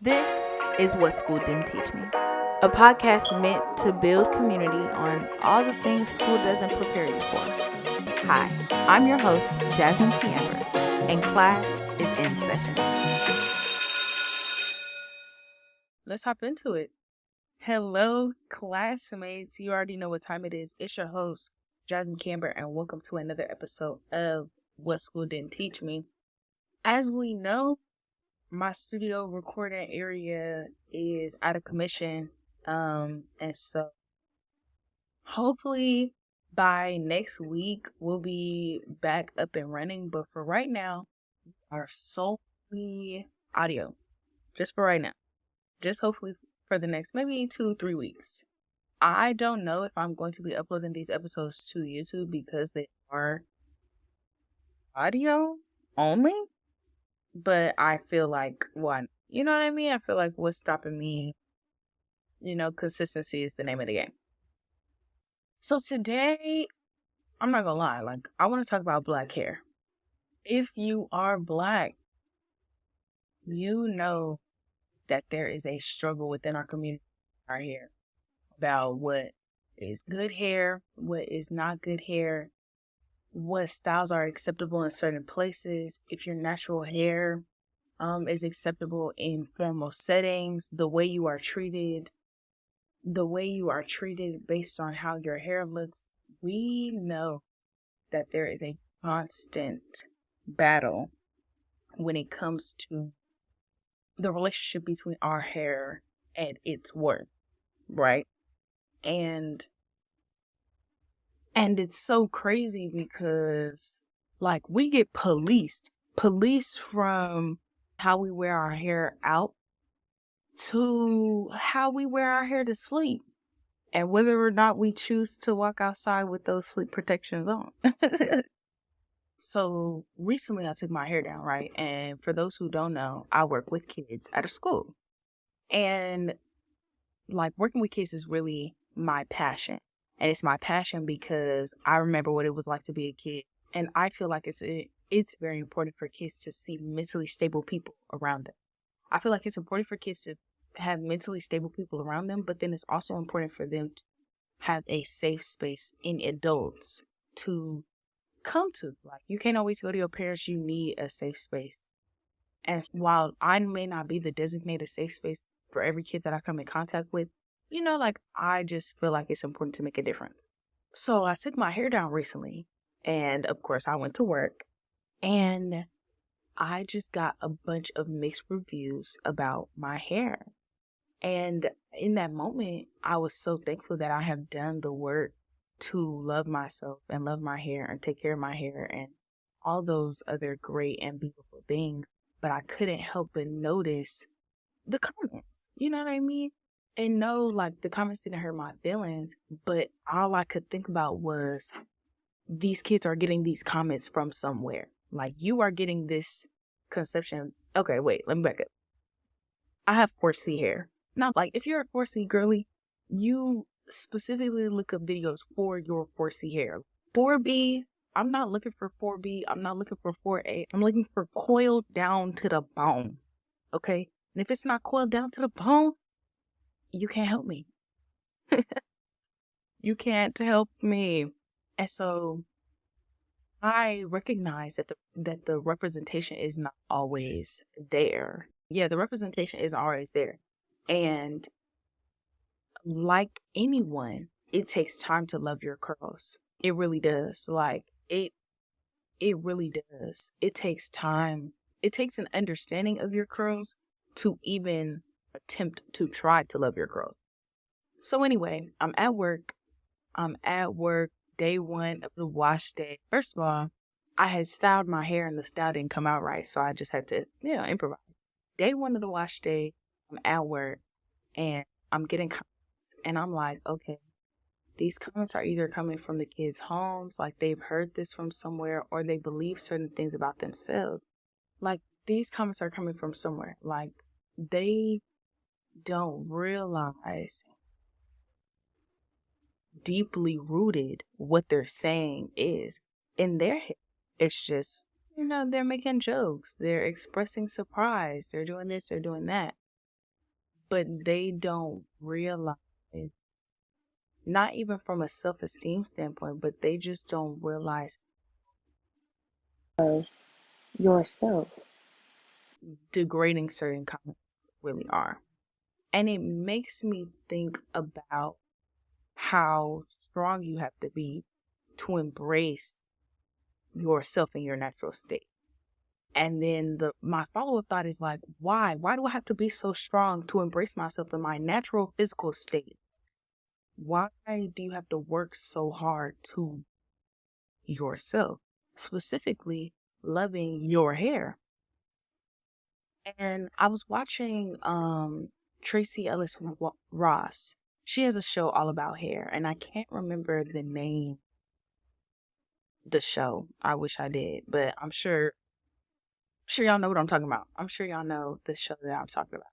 This is What School Didn't Teach Me, a podcast meant to build community on all the things school doesn't prepare you for. Hi, I'm your host, Jasmine Kiamber, and class is in session. Let's hop into it. Hello, classmates. You already know what time it is. It's your host, Jasmine Kiamber, and welcome to another episode of What School Didn't Teach Me. As we know, my studio recording area is out of commission. And so hopefully by next week we'll be back up and running. But for right now, our solely audio. Just for right now. Just hopefully for the next maybe 2-3 weeks. I don't know if I'm going to be uploading these episodes to YouTube because they are audio only. But I feel like, you know what I mean? I feel like what's stopping me, consistency is the name of the game. So today, I'm not gonna lie, I want to talk about black hair. If you are black, you know that there is a struggle within our community, our hair, about what is good hair, what is not good hair, what styles are acceptable in certain places, if your natural hair is acceptable in formal settings, the way you are treated based on how your hair looks. We know that there is a constant battle when it comes to the relationship between our hair and its worth, right? And it's so crazy because we get policed from how we wear our hair out to how we wear our hair to sleep and whether or not we choose to walk outside with those sleep protections on. So recently I took my hair down, right? And for those who don't know, I work with kids at a school. And working with kids is really my passion. And it's my passion because I remember what it was like to be a kid. And I feel like it's very important for kids to see mentally stable people around them. I feel like it's important for kids to have mentally stable people around them, but then it's also important for them to have a safe space in adults to come to. You can't always go to your parents, you need a safe space. And while I may not be the designated safe space for every kid that I come in contact with, I just feel like it's important to make a difference. So I took my hair down recently, and of course I went to work, and I just got a bunch of mixed reviews about my hair. And in that moment, I was so thankful that I have done the work to love myself and love my hair and take care of my hair and all those other great and beautiful things. But I couldn't help but notice the comments. You know what I mean? And no, the comments didn't hurt my feelings, but all I could think about was these kids are getting these comments from somewhere. You are getting this conception. Okay, wait, let me back up. I have 4C hair. Now, if you're a 4C girly, you specifically look up videos for your 4C hair. 4B, I'm not looking for 4B. I'm not looking for 4A. I'm looking for coiled down to the bone. Okay? And if it's not coiled down to the bone, you can't help me. You can't help me. And so I recognize that the representation is not always there. Yeah, the representation isn't always there. And like anyone, it takes time to love your curls. It really does. It really does. It takes time. It takes an understanding of your curls to even attempt to try to love your curls. So anyway, I'm at work, day one of the wash day. First of all, I had styled my hair and the style didn't come out right. So I just had to, improvise. Day one of the wash day, I'm at work and I'm getting comments. And I'm like, okay, these comments are either coming from the kids' homes, they've heard this from somewhere, or they believe certain things about themselves. These comments are coming from somewhere. They don't realize deeply rooted what they're saying is in their head. It's just, they're making jokes. They're expressing surprise. They're doing this, they're doing that. but they don't realize, not even from a self-esteem standpoint, but they just don't realize Yourself. degrading certain comments really are. And it makes me think about how strong you have to be to embrace yourself in your natural state. And then my follow-up thought is like, why? Why do I have to be so strong to embrace myself in my natural physical state? Why do you have to work so hard to yourself? Specifically, loving your hair. And I was watching Tracy Ellis Ross. She has a show all about hair, and I can't remember the name the show. I wish I did, but I'm sure y'all know what I'm talking about. I'm sure y'all know the show that I'm talking about.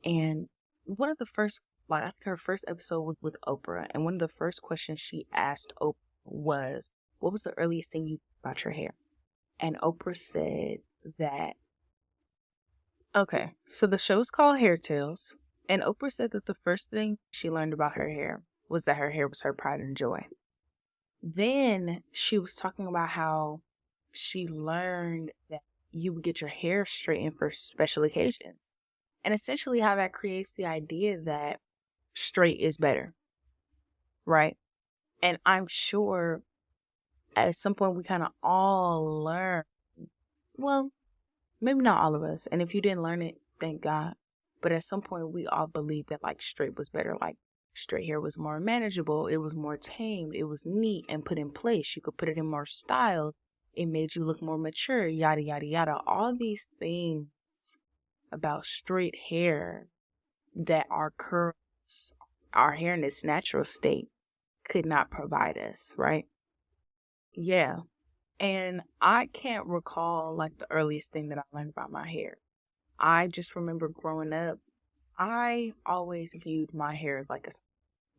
And one of the first, like, I think her first episode was with Oprah, and one of the first questions she asked Oprah was, "What was the earliest thing you knew about your hair?" And Oprah said that, okay, so the show's called Hair Tales, and Oprah said that the first thing she learned about her hair was that her hair was her pride and joy. Then she was talking about how she learned that you would get your hair straightened for special occasions. And essentially how that creates the idea that straight is better, right? And I'm sure at some point we kind of all learn, well, maybe not all of us. And if you didn't learn it, thank God. But at some point we all believed that like straight was better. Like straight hair was more manageable. It was more tamed. It was neat and put in place. You could put it in more style. It made you look more mature, yada, yada, yada. All these things about straight hair that our curls, our hair in its natural state could not provide us, right? Yeah. And I can't recall like the earliest thing that I learned about my hair. I just remember growing up, I always viewed my hair as like a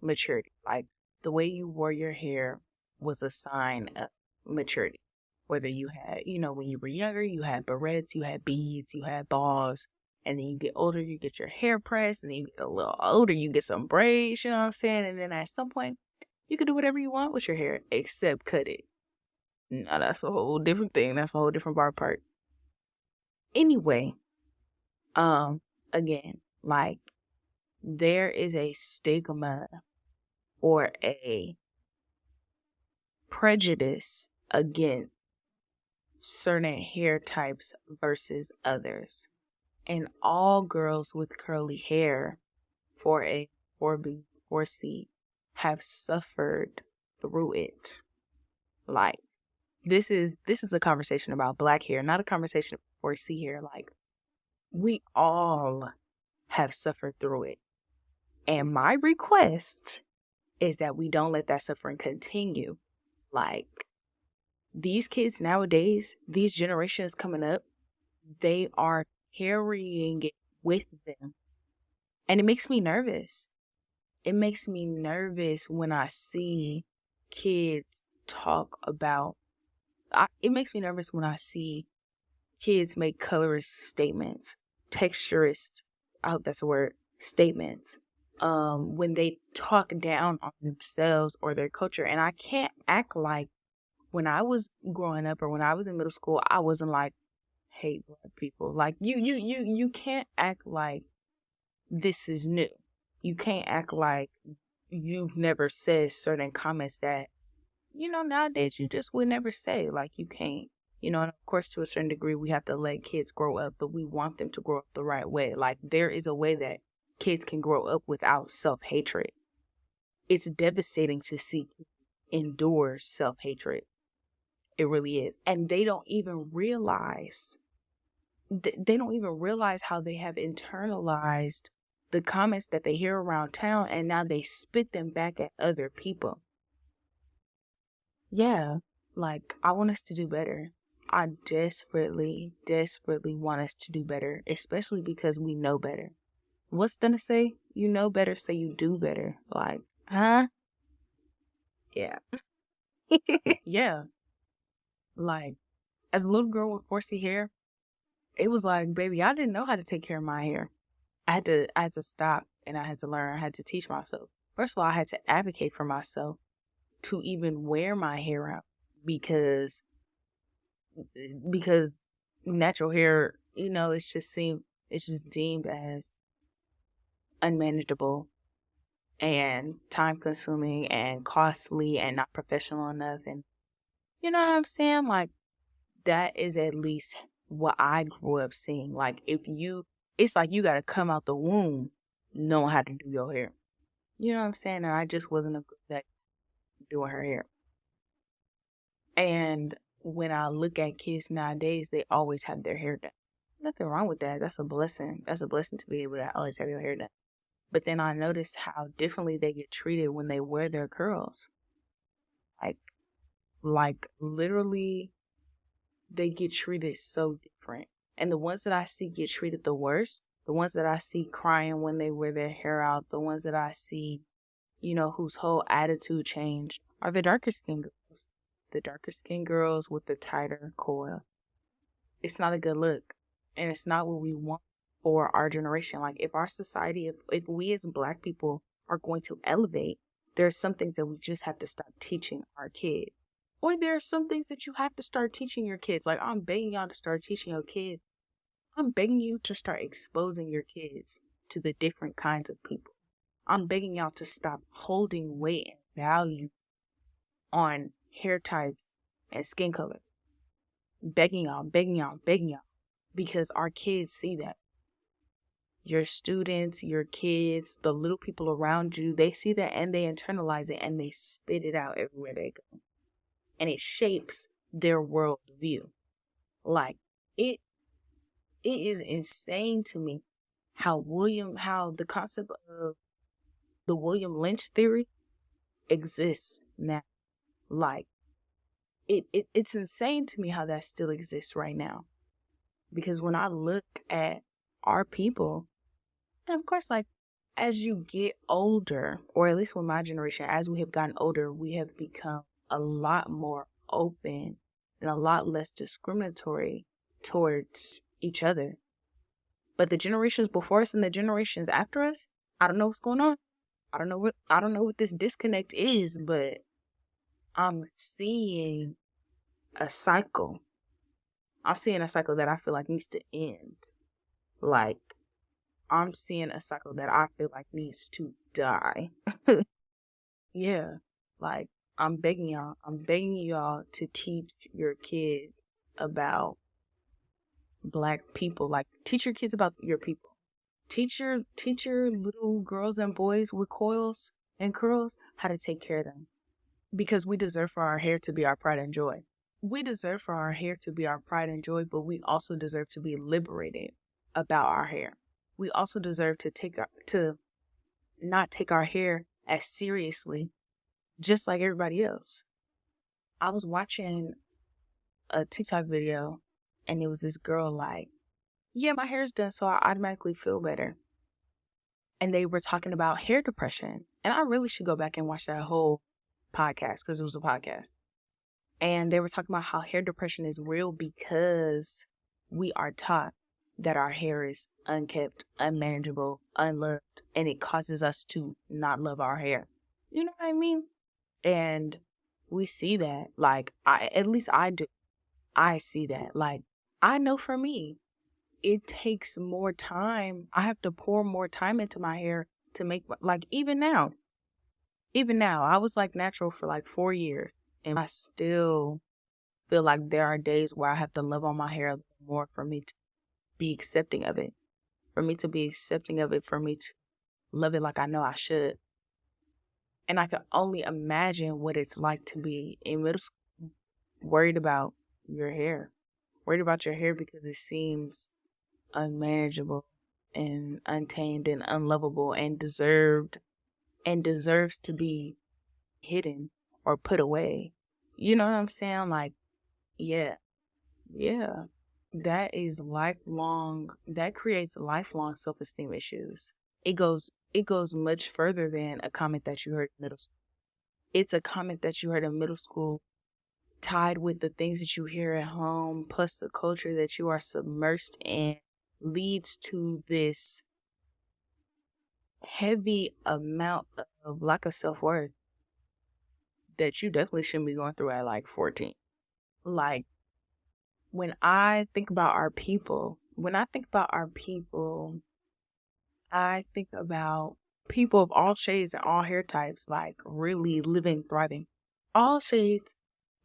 maturity. Like the way you wore your hair was a sign of maturity. Whether you had, when you were younger, you had barrettes, you had beads, you had balls. And then you get older, you get your hair pressed. And then you get a little older, you get some braids, you know what I'm saying? And then at some point, you can do whatever you want with your hair except cut it. Now, that's a whole different thing. That's a whole different bar part. Anyway, again, like, there is a stigma or a prejudice against certain hair types versus others. And all girls with curly hair, 4A, 4B, 4C, have suffered through it. Like, this is a conversation about black hair, not a conversation about 4C hair. Like, we all have suffered through it. And my request is that we don't let that suffering continue. Like, these kids nowadays, these generations coming up, they are carrying it with them. And it makes me nervous. It makes me nervous when I see kids talk about, it makes me nervous when I see kids make colorist statements, texturist, I hope that's a word, statements, when they talk down on themselves or their culture. And I can't act like when I was growing up or when I was in middle school, I wasn't like, hate black people. Like you can't act like this is new. You can't act like you've never said certain comments that, nowadays you just would never say. Like, you can't, and of course, to a certain degree, we have to let kids grow up, but we want them to grow up the right way. Like, there is a way that kids can grow up without self-hatred. It's devastating to see endure self-hatred. It really is. And they don't even realize how they have internalized the comments that they hear around town, and now they spit them back at other people. Yeah, like, I want us to do better. I desperately, desperately want us to do better, especially because we know better. What's gonna say? You know better, say you do better. Like, huh? Yeah. Yeah. Like, as a little girl with 4C hair, it was like, baby, I didn't know how to take care of my hair. I had to stop and I had to learn. I had to teach myself. First of all, I had to advocate for myself to even wear my hair out because because natural hair, it's just deemed as unmanageable and time consuming and costly and not professional enough. And you know what I'm saying? Like, that is at least what I grew up seeing. Like, it's like you got to come out the womb knowing how to do your hair. You know what I'm saying? And I just wasn't a good at doing her hair. And when I look at kids nowadays, they always have their hair done. Nothing wrong with that. That's a blessing. That's a blessing to be able to always have your hair done. But then I noticed how differently they get treated when they wear their curls. Like, literally, they get treated so different. And the ones that I see get treated the worst, the ones that I see crying when they wear their hair out, the ones that I see, whose whole attitude changed are the darker skinned girls. The darker skinned girls with the tighter coil. It's not a good look. And it's not what we want for our generation. Like, if our society, if we as Black people are going to elevate, there's some things that we just have to stop teaching our kids. Or there are some things that you have to start teaching your kids. Like, I'm begging y'all to start teaching your kids. I'm begging you to start exposing your kids to the different kinds of people. I'm begging y'all to stop holding weight and value on hair types and skin color. Begging y'all, begging y'all, begging y'all. Because our kids see that. Your students, your kids, the little people around you, they see that and they internalize it and they spit it out everywhere they go. And it shapes their world view. Like, it is insane to me how the concept of the William Lynch theory exists now. Like, it's insane to me how that still exists right now. Because when I look at our people, and of course, like, as you get older, or at least with my generation, as we have gotten older, we have become a lot more open and a lot less discriminatory towards each other. But the generations before us and the generations after us, I don't know what's going on. I don't know what this disconnect is, but I'm seeing a cycle. I'm seeing a cycle that I feel like needs to end. Like, I'm seeing a cycle that I feel like needs to die. Yeah. Like, I'm begging y'all to teach your kids about Black people. Like, teach your kids about your people. Teach your little girls and boys with coils and curls how to take care of them. Because we deserve for our hair to be our pride and joy. We deserve for our hair to be our pride and joy, but we also deserve to be liberated about our hair. We also deserve to not take our hair as seriously, just like everybody else. I was watching a TikTok video, and it was this girl like, yeah, my hair's done, so I automatically feel better. And they were talking about hair depression. And I really should go back and watch that whole podcast because it was a podcast. And they were talking about how hair depression is real because we are taught that our hair is unkept, unmanageable, unloved, and it causes us to not love our hair. You know what I mean? And we see that. Like, at least I do. I see that. Like, I know for me, it takes more time. I have to pour more time into my hair to make, like, even now, I was like natural for like 4 years, and I still feel like there are days where I have to love on my hair a little more for me to be accepting of it, for me to love it like I know I should. And I can only imagine what it's like to be in middle school, worried about your hair, because it seems unmanageable and untamed and unlovable and deserves to be hidden or put away. You know what I'm saying? Like, yeah. That creates lifelong self-esteem issues. It goes much further than a comment that you heard in middle school. It's a comment that you heard in middle school tied with the things that you hear at home, plus the culture that you are submersed in, leads to this heavy amount of lack of self-worth that you definitely shouldn't be going through at like 14. Like, when I think about our people, I think about people of all shades and all hair types, like really living, thriving. All shades,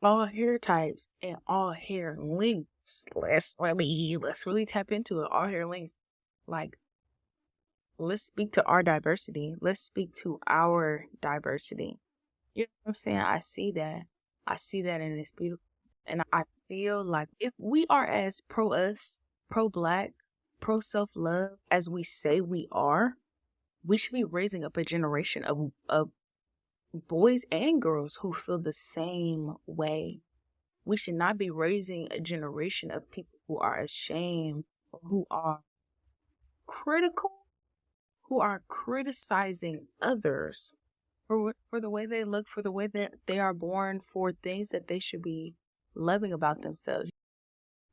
all hair types, and all hair lengths. Let's really tap into it. All hair lengths. Like, let's speak to our diversity. Let's speak to our diversity. You know what I'm saying? I see that. I see that, and it's beautiful. And I feel like if we are as pro us, pro black, pro self love as we say we are, we should be raising up a generation of boys and girls who feel the same way. We should not be raising a generation of people who are ashamed, or who are critical, who are criticizing others for the way they look, for the way that they are born, for things that they should be loving about themselves.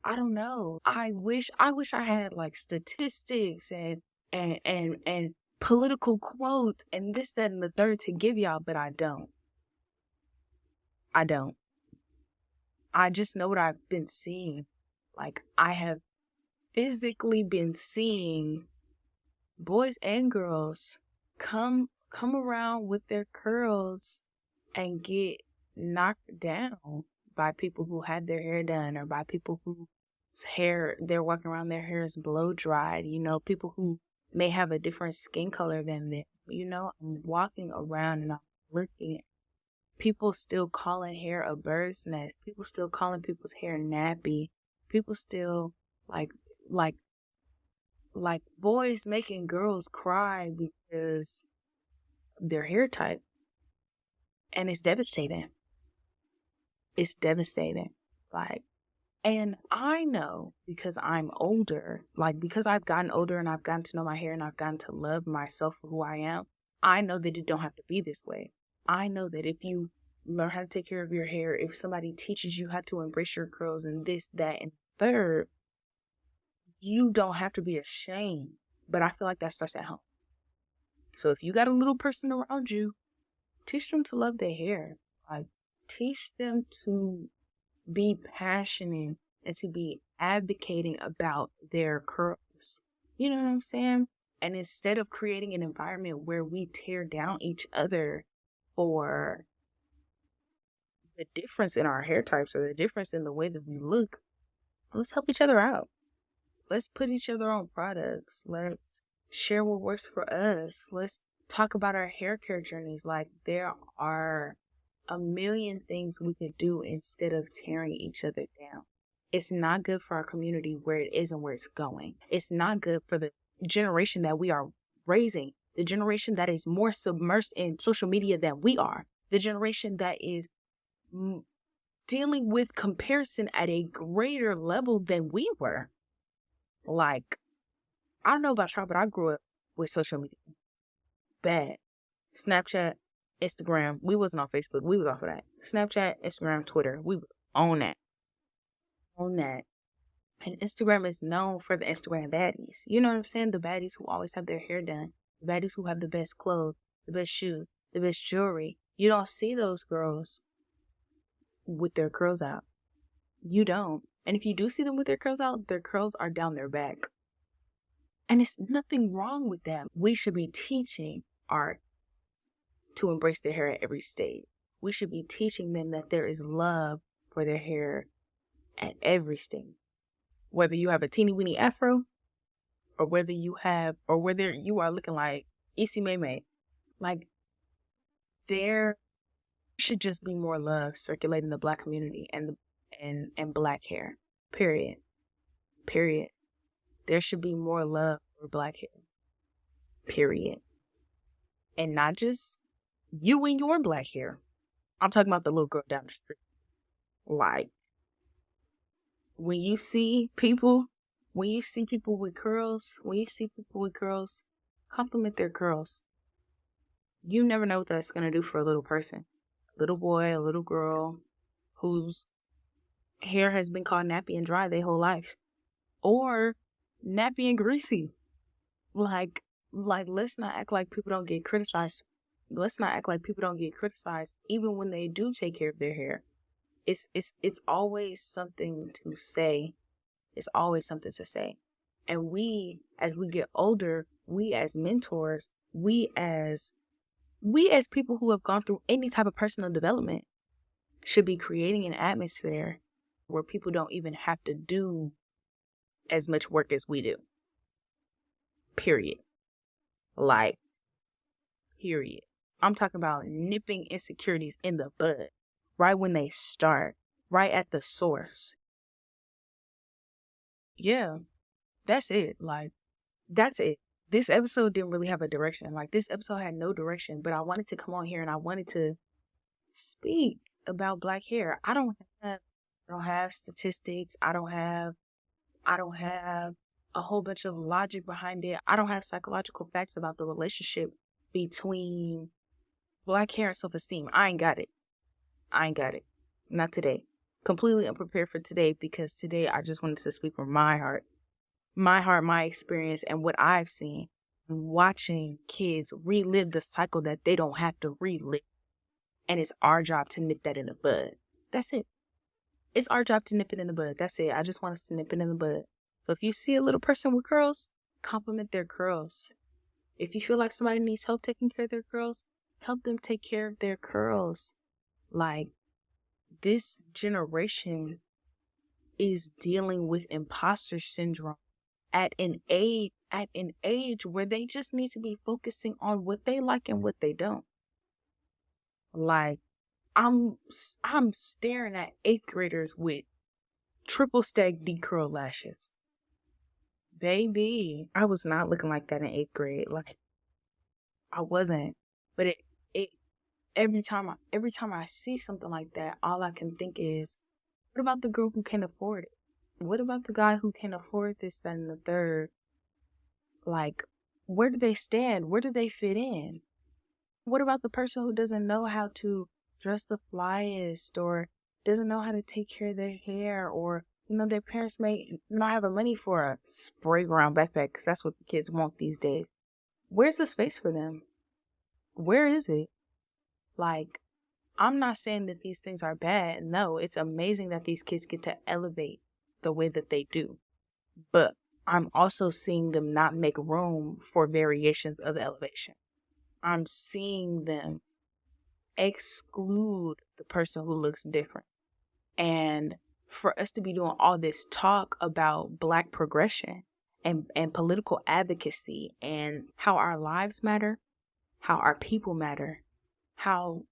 I don't know. I wish I had like statistics and political quotes and this, that, and the third to give y'all, but I don't. I don't. I just know what I've been seeing. Like, I have physically been seeing boys and girls come around with their curls and get knocked down by people who had their hair done, or by people whose hair, they're walking around, their hair is blow dried, people who may have a different skin color than them. I'm walking around and I'm looking at people still calling hair a bird's nest, people still calling people's hair nappy, people still like like like boys making girls cry because their hair type. And it's devastating. It's devastating. Like, and I know, because I'm older, like, because I've gotten older and I've gotten to know my hair and I've gotten to love myself for who I am, I know that it don't have to be this way. I know that if you learn how to take care of your hair, if somebody teaches you how to embrace your curls and this, that, and third, you don't have to be ashamed. But I feel like that starts at home. So if you got a little person around you, teach them to love their hair. Like, teach them to be passionate and to be advocating about their curls. You know what I'm saying? And instead of creating an environment where we tear down each other for the difference in our hair types or the difference in the way that we look, let's help each other out. Let's put each other on products. Let's share what works for us. Let's talk about our hair care journeys. Like, there are a million things we could do instead of tearing each other down. It's not good for our community where it is and where it's going. It's not good for the generation that we are raising, the generation that is more submersed in social media than we are, the generation that is dealing with comparison at a greater level than we were. Like, I don't know about y'all, but I grew up with social media. Bad. Snapchat, Instagram. We wasn't on Facebook. We was off of that. Snapchat, Instagram, Twitter. We was on that. On that. And Instagram is known for the Instagram baddies. You know what I'm saying? The baddies who always have their hair done. The baddies who have the best clothes, the best shoes, the best jewelry. You don't see those girls with their curls out. You don't. And if you do see them with their curls out, their curls are down their back. And it's nothing wrong with that. We should be teaching art to embrace their hair at every stage. We should be teaching them that there is love for their hair at every stage. Whether you have a teeny weeny afro, or whether you are looking like Issey May. Like, there should just be more love circulating the Black community and Black hair. Period. There should be more love for Black hair. Period. And not just you and your Black hair. I'm talking about the little girl down the street. Like, when you see people with curls, compliment their curls. You never know what that's going to do for a little person. A little boy, a little girl whose hair has been called nappy and dry their whole life. Or nappy and greasy. Like, Like, let's not act like people don't get criticized. Let's not act like people don't get criticized even when they do take care of their hair. It's always something to say. It's always something to say. And we, as we get older, we as mentors, we as people who have gone through any type of personal development should be creating an atmosphere where people don't even have to do as much work as we do. Period. Like, period. I'm talking about nipping insecurities in the bud, right when they start, right at the source. Yeah, that's it. Like, that's it. This episode didn't really have a direction. Like, this episode had no direction, but I wanted to come on here and I wanted to speak about black hair. I don't have statistics. I don't have a whole bunch of logic behind it. I don't have psychological facts about the relationship between black hair and self-esteem. I ain't got it. Not today. Completely unprepared for today, because today I just wanted to speak from my heart. My heart, my experience, and what I've seen watching kids relive the cycle that they don't have to relive. And it's our job to nip that in the bud. That's it. It's our job to nip it in the bud. That's it. I just want us to nip it in the bud. So if you see a little person with curls, compliment their curls. If you feel like somebody needs help taking care of their curls, help them take care of their curls. Like, this generation is dealing with imposter syndrome at an age where they just need to be focusing on what they like and what they don't. Like, I'm staring at 8th graders with triple stack decurl lashes. Baby, I was not looking like that in 8th grade. Like, I wasn't. But it every time I see something like that, all I can think is, what about the girl who can afford it? What about the guy who can afford this, that, and the third? Like, where do they stand? Where do they fit in? What about the person who doesn't know how to dress the flyest, or doesn't know how to take care of their hair, or, their parents may not have the money for a spray ground backpack because that's what the kids want these days. Where's the space for them? Where is it? Like, I'm not saying that these things are bad. No, it's amazing that these kids get to elevate the way that they do. But I'm also seeing them not make room for variations of elevation. I'm seeing them exclude the person who looks different. And for us to be doing all this talk about Black progression and political advocacy and how our lives matter, how our people matter, how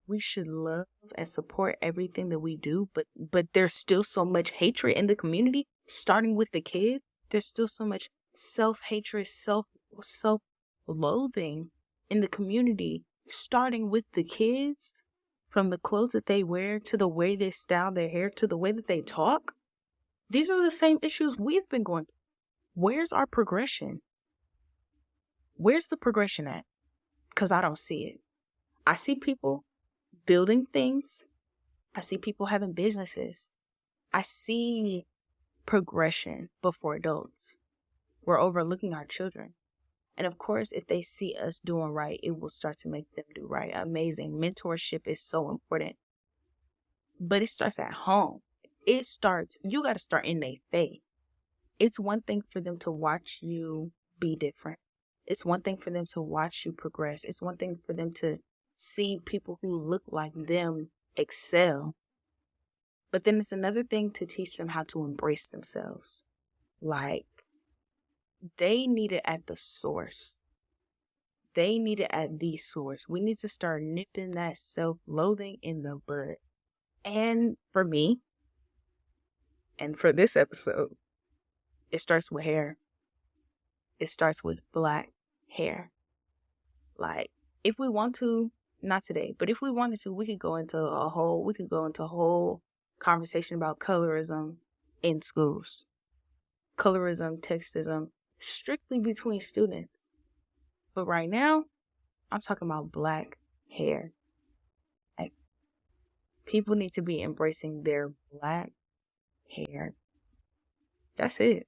we should love and support everything that we do, but there's still so much hatred in the community, starting with the kids. There's still so much self-hatred, self-loathing in the community, starting with the kids, from the clothes that they wear to the way they style their hair to the way that they talk. These are the same issues we've been going through. Where's our progression? Where's the progression at? Because I don't see it. I see people building things. I see people having businesses. I see progression, but for adults, we're overlooking our children. And of course, if they see us doing right, it will start to make them do right. Amazing. Mentorship is so important. But it starts at home. You got to start in their faith. It's one thing for them to watch you be different. It's one thing for them to watch you progress. It's one thing for them to see people who look like them excel. But then it's another thing to teach them how to embrace themselves. Like, they need it at the source. They need it at the source. We need to start nipping that self-loathing in the bud. And for me, and for this episode, it starts with hair. It starts with Black hair. Like, if we want to, not today, but if we wanted to, we could go into a whole conversation about colorism in schools. Colorism, textism, strictly between students. But right now, I'm talking about Black hair. Like, people need to be embracing their Black hair. That's it.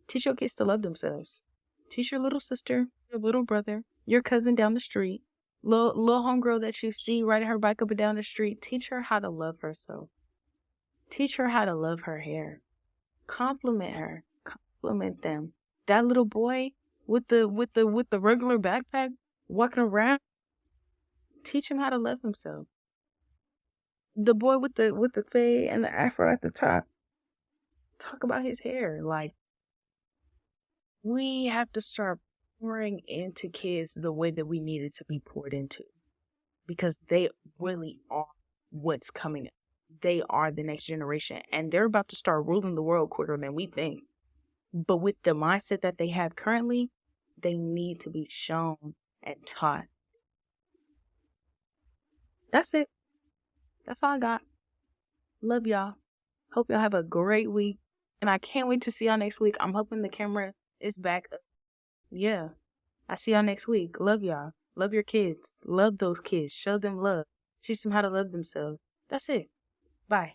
Teach your kids to love themselves. Teach your little sister, your little brother, your cousin down the street, little homegirl that you see riding her bike up and down the street. Teach her how to love herself. Teach her how to love her hair. Compliment her. Compliment them. That little boy with the regular backpack walking around, teach him how to love himself. The boy with the fade and the afro at the top, talk about his hair. Like, we have to start pouring into kids the way that we needed to be poured into, because they really are what's coming. They are the next generation, and they're about to start ruling the world quicker than we think. But with the mindset that they have currently, they need to be shown and taught. That's it. That's all I got. Love y'all. Hope y'all have a great week. And I can't wait to see y'all next week. I'm hoping the camera is back up. Yeah. I see y'all next week. Love y'all. Love your kids. Love those kids. Show them love. Teach them how to love themselves. That's it. Bye.